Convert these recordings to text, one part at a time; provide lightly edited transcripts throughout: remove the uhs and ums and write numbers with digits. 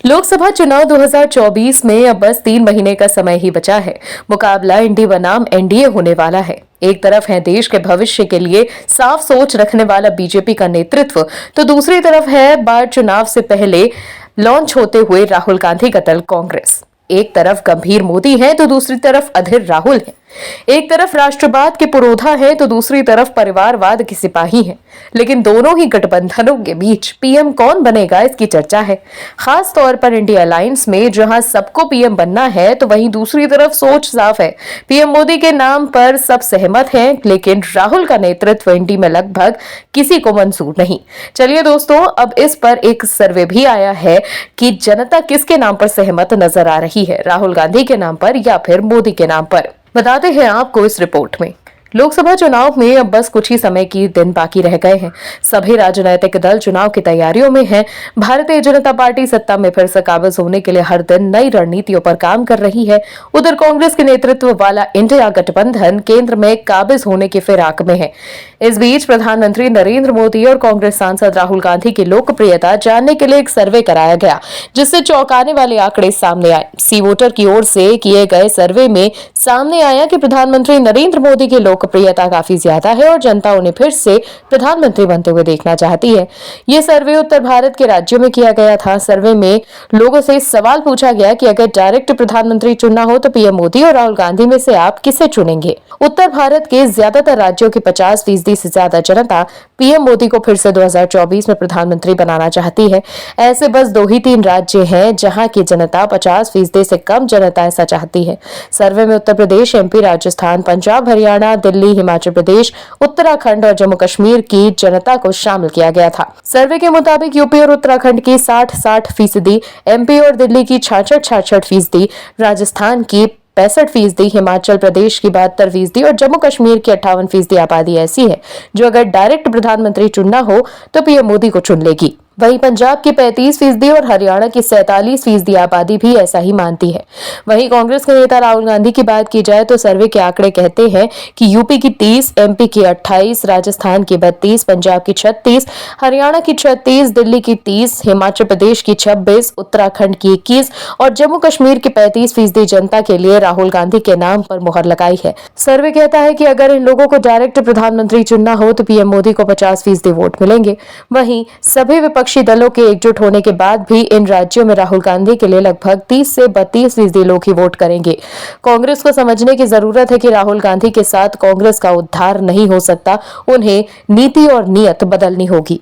लोकसभा चुनाव 2024 में अब बस 3 महीने का समय ही बचा है। मुकाबला इंडी बनाम एनडीए होने वाला है। एक तरफ है देश के भविष्य के लिए साफ सोच रखने वाला बीजेपी का नेतृत्व, तो दूसरी तरफ है बार चुनाव से पहले लॉन्च होते हुए राहुल गांधी का दल कांग्रेस। एक तरफ गंभीर मोदी है तो दूसरी तरफ अधीर राहुल है। एक तरफ राष्ट्रवाद के पुरोधा है तो दूसरी तरफ परिवारवाद के सिपाही हैं। लेकिन दोनों ही गठबंधनों के बीच पीएम कौन बनेगा, इसकी चर्चा है। खास तौर पर इंडिया अलायंस में जहां सबको पीएम बनना है, तो वहीं दूसरी तरफ सोच साफ है। पीएम मोदी के नाम पर सब सहमत हैं, लेकिन राहुल का नेतृत्व इंडी में लगभग किसी को मंजूर नहीं। चलिए दोस्तों, अब इस पर एक सर्वे भी आया है कि जनता किसके नाम पर सहमत नजर आ रही है, राहुल गांधी के नाम पर या फिर मोदी के नाम पर। बताते हैं आपको इस रिपोर्ट में। लोकसभा चुनाव में अब बस कुछ ही समय की दिन बाकी रह गए हैं। सभी राजनीतिक दल चुनाव की तैयारियों में हैं। भारतीय जनता पार्टी सत्ता में फिर से काबिज होने के लिए हर दिन नई रणनीतियों पर काम कर रही है। उधर कांग्रेस के नेतृत्व वाला इंडिया गठबंधन केंद्र में काबिज होने की फिराक में है। इस बीच प्रधानमंत्री नरेंद्र मोदी और कांग्रेस सांसद राहुल गांधी की लोकप्रियता जानने के लिए एक सर्वे कराया गया, जिससे चौंकाने वाले आंकड़े सामने आए। सी वोटर की ओर से किए गए सर्वे में सामने आया कि प्रधानमंत्री नरेंद्र मोदी की लोकप्रियता काफी ज्यादा है और जनता उन्हें फिर से प्रधानमंत्री बनते हुए देखना चाहती है। ये सर्वे उत्तर भारत के राज्यों में किया गया था। सर्वे में लोगों से सवाल पूछा गया कि अगर डायरेक्ट प्रधानमंत्री चुनना हो तो पीएम मोदी और राहुल गांधी में से आप किसे चुनेंगे। उत्तर भारत के ज्यादातर राज्यों की 50% से ज्यादा जनता पीएम मोदी को फिर से 2024 में प्रधानमंत्री बनाना चाहती है। ऐसे बस 2 ही 3 राज्य हैं जहां की जनता 50% से कम जनता ऐसा चाहती है। सर्वे में उत्तर प्रदेश, एमपी, राजस्थान, पंजाब, हरियाणा, दिल्ली, हिमाचल प्रदेश, उत्तराखंड और जम्मू कश्मीर की जनता को शामिल किया गया था। सर्वे के मुताबिक यूपी और उत्तराखंड की 60-60%, एमपी और दिल्ली की 66-66%, राजस्थान की 65%, हिमाचल प्रदेश की 72% और जम्मू कश्मीर की 58% आबादी ऐसी है जो अगर डायरेक्ट प्रधानमंत्री चुनना हो तो पीएम मोदी को चुन लेगी। वहीं पंजाब की 35% और हरियाणा की 47% आबादी भी ऐसा ही मानती है। वहीं कांग्रेस के नेता राहुल गांधी की बात की जाए तो सर्वे के आंकड़े कहते हैं कि यूपी की 30, एमपी की 28, राजस्थान की 32, पंजाब की 36, हरियाणा की 36, दिल्ली की 30, हिमाचल प्रदेश की 26, उत्तराखंड की 21 और जम्मू कश्मीर की 35% जनता के लिए राहुल गांधी के नाम पर मुहर लगाई है। सर्वे कहता है कि अगर इन लोगों को डायरेक्ट प्रधानमंत्री चुनना हो तो पीएम मोदी को 50% वोट मिलेंगे। वहीं सभी विपक्षी दलों के एकजुट होने के बाद भी इन राज्यों में राहुल गांधी के लिए लगभग 30 से 32% लोग ही वोट करेंगे। कांग्रेस को समझने की जरूरत है कि राहुल गांधी के साथ कांग्रेस का उद्धार नहीं हो सकता, उन्हें नीति और नीयत बदलनी होगी।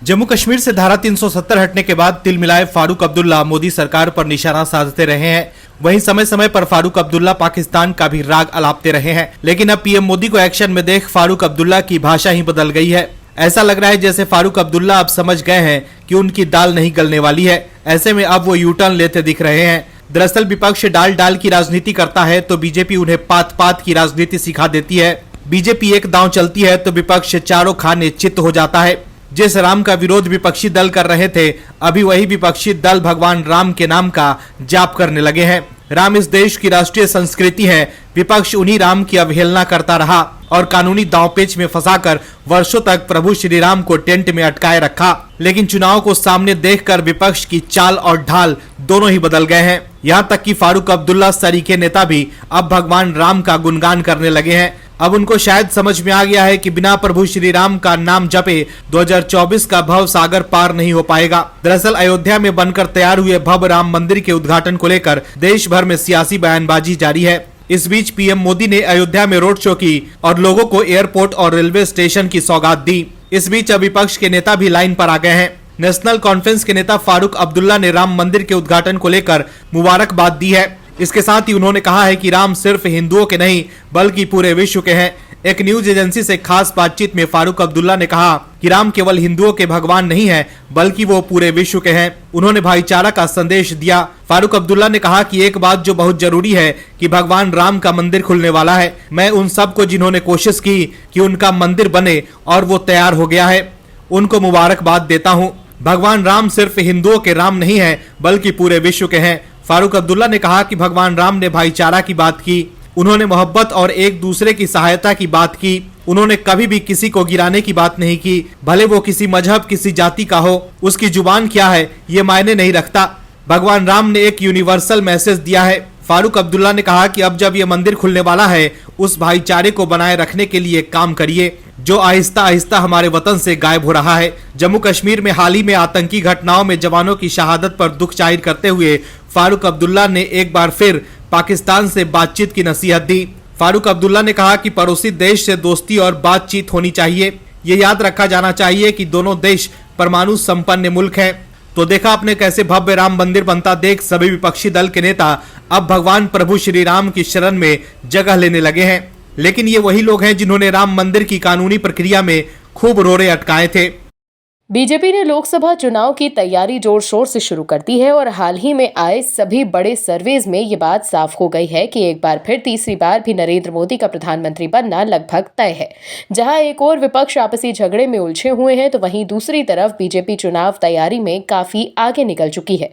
जम्मू कश्मीर से धारा 370 हटने के बाद तिल मिलाए फारूक अब्दुल्ला मोदी सरकार पर निशाना साधते रहे हैं। वहीं समय समय पर फारूक अब्दुल्ला पाकिस्तान का भी राग अलापते रहे हैं। लेकिन अब पीएम मोदी को एक्शन में देख फारूक अब्दुल्ला की भाषा ही बदल गई है। ऐसा लग रहा है जैसे फारूक अब्दुल्ला अब समझ गए हैं कि उनकी दाल नहीं गलने वाली है। ऐसे में अब वो यू टर्न लेते दिख रहे हैं। दरअसल विपक्ष डाल डाल की राजनीति करता है तो बीजेपी उन्हें पात पात की राजनीति सिखा देती है। बीजेपी एक दांव चलती है तो विपक्ष चारों खाने चित्त हो जाता है। जिस राम का विरोध विपक्षी दल कर रहे थे, अभी वही विपक्षी दल भगवान राम के नाम का जाप करने लगे हैं। राम इस देश की राष्ट्रीय संस्कृति है। विपक्ष उन्हीं राम की अवहेलना करता रहा और कानूनी दांवपेच में फंसाकर वर्षों तक प्रभु श्री राम को टेंट में अटकाए रखा। लेकिन चुनाव को सामने देखकर विपक्ष की चाल और ढाल दोनों ही बदल गए हैं। यहाँ तक कि फारूक अब्दुल्ला सरीखे नेता भी अब भगवान राम का गुणगान करने लगे हैं। अब उनको शायद समझ में आ गया है कि बिना प्रभु श्री राम का नाम जपे 2024 का भव सागर पार नहीं हो पाएगा। दरअसल अयोध्या में बनकर तैयार हुए भव्य राम मंदिर के उद्घाटन को लेकर देश भर में सियासी बयानबाजी जारी है। इस बीच पीएम मोदी ने अयोध्या में रोड शो की और लोगों को एयरपोर्ट और रेलवे स्टेशन की सौगात दी। इस बीच अब विपक्ष के नेता भी लाइन पर आ गए हैं। नेशनल कॉन्फ्रेंस के नेता फारूक अब्दुल्ला ने राम मंदिर के उद्घाटन को लेकर मुबारकबाद दी है। इसके साथ ही उन्होंने कहा है कि राम सिर्फ हिंदुओं के नहीं बल्कि पूरे विश्व के हैं। एक न्यूज एजेंसी से खास बातचीत में फारूक अब्दुल्ला ने कहा कि राम केवल हिंदुओं के भगवान नहीं है बल्कि वो पूरे विश्व के हैं। उन्होंने भाईचारा का संदेश दिया। फारूक अब्दुल्ला ने कहा कि एक बात जो बहुत जरूरी है कि भगवान राम का मंदिर खुलने वाला है। मैं उन सबको जिन्होंने कोशिश की कि उनका मंदिर बने और वो तैयार हो गया है, उनको मुबारकबाद देता हूँ। भगवान राम सिर्फ हिंदुओं के राम नहीं है बल्कि पूरे विश्व के हैं। फारूक अब्दुल्ला ने कहा कि भगवान राम ने भाईचारा की बात की, उन्होंने मोहब्बत और एक दूसरे की सहायता की बात की। उन्होंने कभी भी किसी को गिराने की बात नहीं की, भले वो किसी मजहब किसी जाति का हो। उसकी जुबान क्या है ये मायने नहीं रखता। भगवान राम ने एक यूनिवर्सल मैसेज दिया है। फारूक अब्दुल्ला ने कहा कि अब जब ये मंदिर खुलने वाला है, उस भाईचारे को बनाए रखने के लिए काम करिए जो आहिस्ता आहिस्ता हमारे वतन से गायब हो रहा है। जम्मू कश्मीर में हाल ही में आतंकी घटनाओं में जवानों की शहादत पर दुख जाहिर करते हुए फारूक अब्दुल्ला ने एक बार फिर पाकिस्तान से बातचीत की नसीहत दी। फारूक अब्दुल्ला ने कहा कि पड़ोसी देश से दोस्ती और बातचीत होनी चाहिए। ये याद रखा जाना चाहिए कि दोनों देश परमाणु संपन्न मुल्क हैं। तो देखा आपने कैसे भव्य राम मंदिर बनता देख सभी विपक्षी दल के नेता अब भगवान प्रभु श्री राम की शरण में जगह लेने लगे हैं। लेकिन ये वही लोग हैं जिन्होंने राम मंदिर की कानूनी प्रक्रिया में खूब रोड़े अटकाए थे। बीजेपी ने लोकसभा चुनाव की तैयारी जोर शोर से शुरू कर दी है और हाल ही में आए सभी बड़े सर्वेज में ये बात साफ हो गई है कि एक बार फिर तीसरी बार भी नरेंद्र मोदी का प्रधानमंत्री बनना लगभग तय है। जहां एक और विपक्ष आपसी झगड़े में उलझे हुए हैं, तो वहीं दूसरी तरफ बीजेपी चुनाव तैयारी में काफी आगे निकल चुकी है।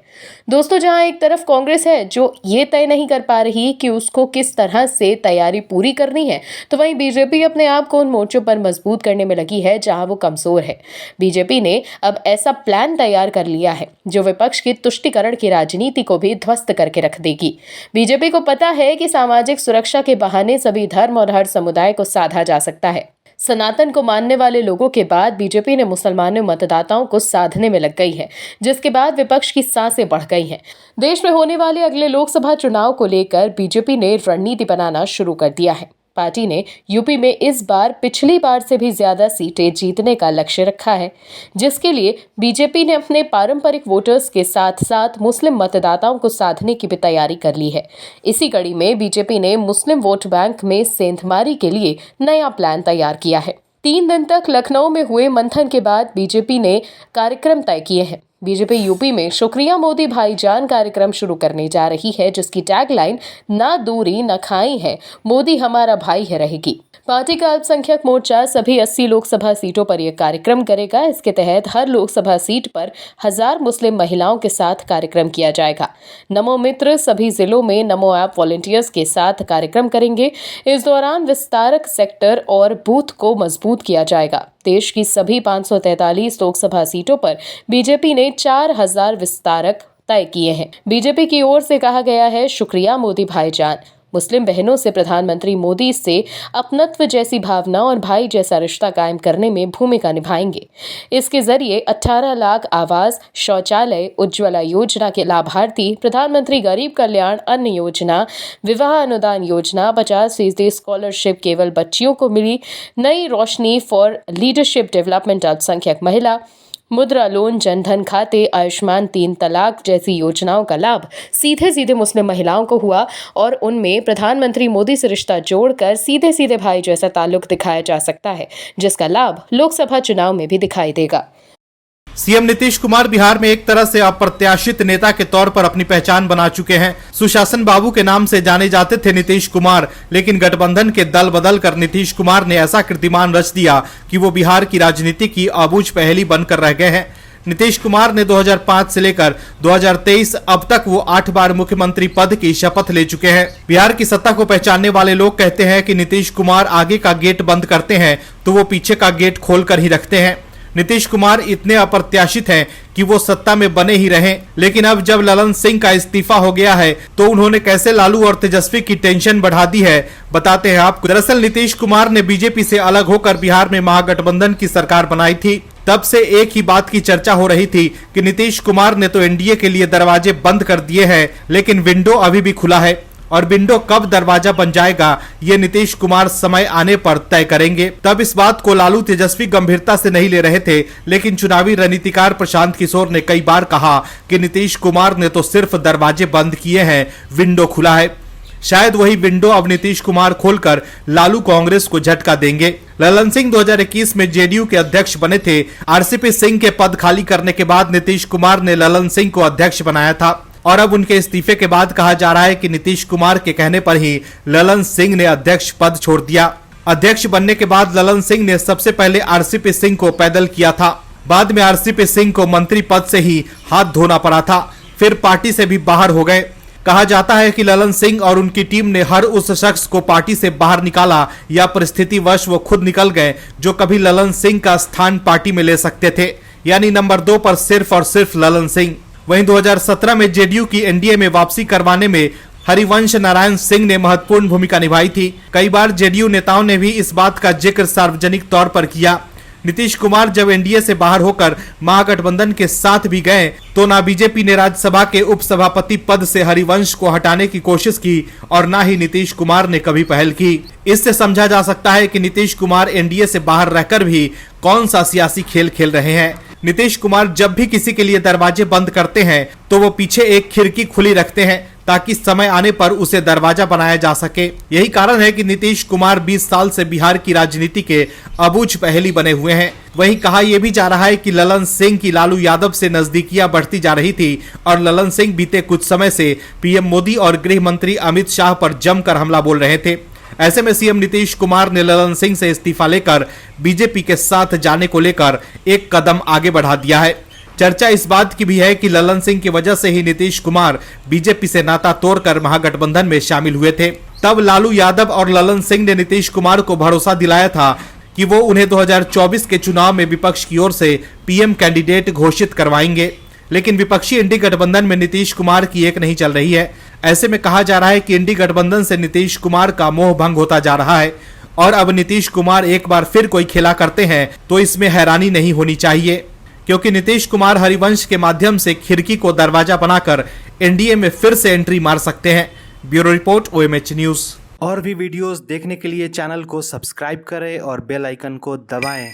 दोस्तों, जहां एक तरफ कांग्रेस है जो ये तय नहीं कर पा रही कि उसको किस तरह से तैयारी पूरी करनी है, तो वहीं बीजेपी अपने आप को उन मोर्चों पर मजबूत करने में लगी है जहां वो कमजोर है। बीजेपी ने अब ऐसा प्लान तैयार कर लिया है जो विपक्ष की तुष्टीकरण की राजनीति को भी ध्वस्त करके रख देगी। बीजेपी को पता है कि सामाजिक सुरक्षा के बहाने सभी धर्म और हर समुदाय को साधा जा सकता है। सनातन को मानने वाले लोगों के बाद बीजेपी ने मुसलमानों मतदाताओं को साधने में लग गई है, जिसके बाद विपक्ष की सांसें बढ़ गई हैं। देश में होने वाले अगले लोकसभा चुनाव को लेकर बीजेपी ने रणनीति बनाना शुरू कर दिया है। पार्टी ने यूपी में इस बार पिछली बार से भी ज्यादा सीटें जीतने का लक्ष्य रखा है, जिसके लिए बीजेपी ने अपने पारंपरिक वोटर्स के साथ साथ मुस्लिम मतदाताओं को साधने की भी तैयारी कर ली है। इसी कड़ी में बीजेपी ने मुस्लिम वोट बैंक में सेंधमारी के लिए नया प्लान तैयार किया है। 3 दिन तक लखनऊ में हुए मंथन के बाद बीजेपी ने कार्यक्रम तय किए हैं। बीजेपी यूपी में शुक्रिया मोदी भाईजान कार्यक्रम शुरू करने जा रही है, जिसकी टैगलाइन ना दूरी न खाई है, मोदी हमारा भाई है रहेगी। पार्टी का अल्पसंख्यक मोर्चा सभी 80 लोकसभा सीटों पर यह कार्यक्रम करेगा। इसके तहत हर लोकसभा सीट पर 1000 मुस्लिम महिलाओं के साथ कार्यक्रम किया जाएगा। नमो मित्र सभी जिलों में नमो ऐप वॉलंटियर्स के साथ कार्यक्रम करेंगे। इस दौरान विस्तारक सेक्टर और बूथ को मजबूत किया जाएगा। देश की सभी 543 लोकसभा सीटों पर बीजेपी ने 4000 विस्तारक तय किए हैं। बीजेपी की ओर से कहा गया है, शुक्रिया मोदी भाईजान। मुस्लिम बहनों से प्रधानमंत्री मोदी से अपनत्व जैसी भावना और भाई जैसा रिश्ता कायम करने में भूमिका निभाएंगे। इसके जरिए 18 लाख आवास, शौचालय, उज्ज्वला योजना के लाभार्थी, प्रधानमंत्री गरीब कल्याण अन्न योजना, विवाह अनुदान योजना, 50% स्कॉलरशिप केवल बच्चियों को मिली, Nai Roshni for leadership development अल्पसंख्यक महिला, मुद्रा लोन, जनधन खाते, आयुष्मान 3 तलाक जैसी योजनाओं का लाभ सीधे सीधे मुस्लिम महिलाओं को हुआ और उनमें प्रधानमंत्री मोदी से रिश्ता जोड़कर सीधे सीधे भाई जैसा ताल्लुक दिखाया जा सकता है, जिसका लाभ लोकसभा चुनाव में भी दिखाई देगा। सीएम नीतीश कुमार बिहार में एक तरह से अप्रत्याशित नेता के तौर पर अपनी पहचान बना चुके हैं। सुशासन बाबू के नाम से जाने जाते थे नीतीश कुमार, लेकिन गठबंधन के दल बदल कर नीतीश कुमार ने ऐसा कीर्तिमान रच दिया कि वो बिहार की राजनीति की अबूझ पहेली बनकर रह गए हैं। नीतीश कुमार ने 2005 से लेकर 2023 अब तक वो 8 बार मुख्यमंत्री पद की शपथ ले चुके हैं। बिहार की सत्ता को पहचानने वाले लोग कहते हैं कि नीतीश कुमार आगे का गेट बंद करते हैं तो वो पीछे का गेट खोल कर ही रखते हैं। नीतीश कुमार इतने अप्रत्याशित हैं कि वो सत्ता में बने ही रहें, लेकिन अब जब ललन सिंह का इस्तीफा हो गया है तो उन्होंने कैसे लालू और तेजस्वी की टेंशन बढ़ा दी है, बताते हैं आपको। दरअसल नीतीश कुमार ने बीजेपी से अलग होकर बिहार में महागठबंधन की सरकार बनाई थी। तब से एक ही बात की चर्चा हो रही थी कि नीतीश कुमार ने तो एनडीए के लिए दरवाजे बंद कर दिए हैं, लेकिन विंडो अभी भी खुला है और विंडो कब दरवाजा बन जाएगा ये नीतीश कुमार समय आने पर तय करेंगे। तब इस बात को लालू तेजस्वी गंभीरता से नहीं ले रहे थे, लेकिन चुनावी रणनीतिकार प्रशांत किशोर ने कई बार कहा कि नीतीश कुमार ने तो सिर्फ दरवाजे बंद किए हैं, विंडो खुला है। शायद वही विंडो अब नीतीश कुमार खोलकर लालू कांग्रेस को झटका देंगे। ललन सिंह 2021 में जेडीयू के अध्यक्ष बने थे। आरसीपी सिंह के पद खाली करने के बाद नीतीश कुमार ने ललन सिंह को अध्यक्ष बनाया था और अब उनके इस्तीफे के बाद कहा जा रहा है कि नीतीश कुमार के कहने पर ही ललन सिंह ने अध्यक्ष पद छोड़ दिया। अध्यक्ष बनने के बाद ललन सिंह ने सबसे पहले आरसीपी सिंह को पैदल किया था। बाद में आरसीपी सिंह को मंत्री पद से ही हाथ धोना पड़ा था, फिर पार्टी से भी बाहर हो गए। कहा जाता है कि ललन सिंह और उनकी टीम ने हर उस शख्स को पार्टी से बाहर निकाला या परिस्थितिवश वो खुद निकल गए जो कभी ललन सिंह का स्थान पार्टी में ले सकते थे, यानी नंबर 2 पर सिर्फ और सिर्फ ललन सिंह। वहीं 2017 में जेडीयू की एनडीए में वापसी करवाने में हरिवंश नारायण सिंह ने महत्वपूर्ण भूमिका निभाई थी। कई बार जेडीयू नेताओं ने भी इस बात का जिक्र सार्वजनिक तौर पर किया। नीतीश कुमार जब एनडीए से बाहर होकर महागठबंधन के साथ भी गए तो ना बीजेपी ने राज्यसभा के उपसभापति पद से हरिवंश को हटाने की कोशिश की और ना ही नीतीश कुमार ने कभी पहल की। इससे समझा जा सकता है कि नीतीश कुमार एनडीए से बाहर रहकर भी कौन सा सियासी खेल खेल रहे हैं। नीतीश कुमार जब भी किसी के लिए दरवाजे बंद करते हैं तो वो पीछे एक खिड़की खुली रखते हैं ताकि समय आने पर उसे दरवाजा बनाया जा सके। यही कारण है कि नीतीश कुमार 20 साल से बिहार की राजनीति के अबूझ पहेली बने हुए हैं। वहीं कहा यह भी जा रहा है कि ललन सिंह की लालू यादव से नजदीकियां बढ़ती जा रही थी और ललन सिंह बीते कुछ समय से पीएम मोदी और गृह मंत्री अमित शाह पर जमकर हमला बोल रहे थे। ऐसे में सीएम नीतीश कुमार ने ललन सिंह से इस्तीफा लेकर बीजेपी के साथ जाने को लेकर एक कदम आगे बढ़ा दिया है। चर्चा इस बात की भी है कि ललन सिंह की वजह से ही नीतीश कुमार बीजेपी से नाता तोड़कर महागठबंधन में शामिल हुए थे। तब लालू यादव और ललन सिंह ने नीतीश कुमार को भरोसा दिलाया था कि वो उन्हें 2024 के चुनाव में विपक्ष की ओर से पीएम कैंडिडेट घोषित करवाएंगे। लेकिन विपक्षी इंडी गठबंधन में नीतीश कुमार की एक नहीं चल रही है। ऐसे में कहा जा रहा है कि इंडी गठबंधन से नीतीश कुमार का मोह भंग होता जा रहा है और अब नीतीश कुमार एक बार फिर कोई खेला करते हैं तो इसमें हैरानी नहीं होनी चाहिए, क्योंकि नीतीश कुमार हरिवंश के माध्यम से खिड़की को दरवाजा बनाकर एनडीए में फिर से एंट्री मार सकते हैं। Bureau report OMH news. और भी वीडियोस देखने के लिए चैनल को सब्सक्राइब करें और बेल आइकन को दबाएं।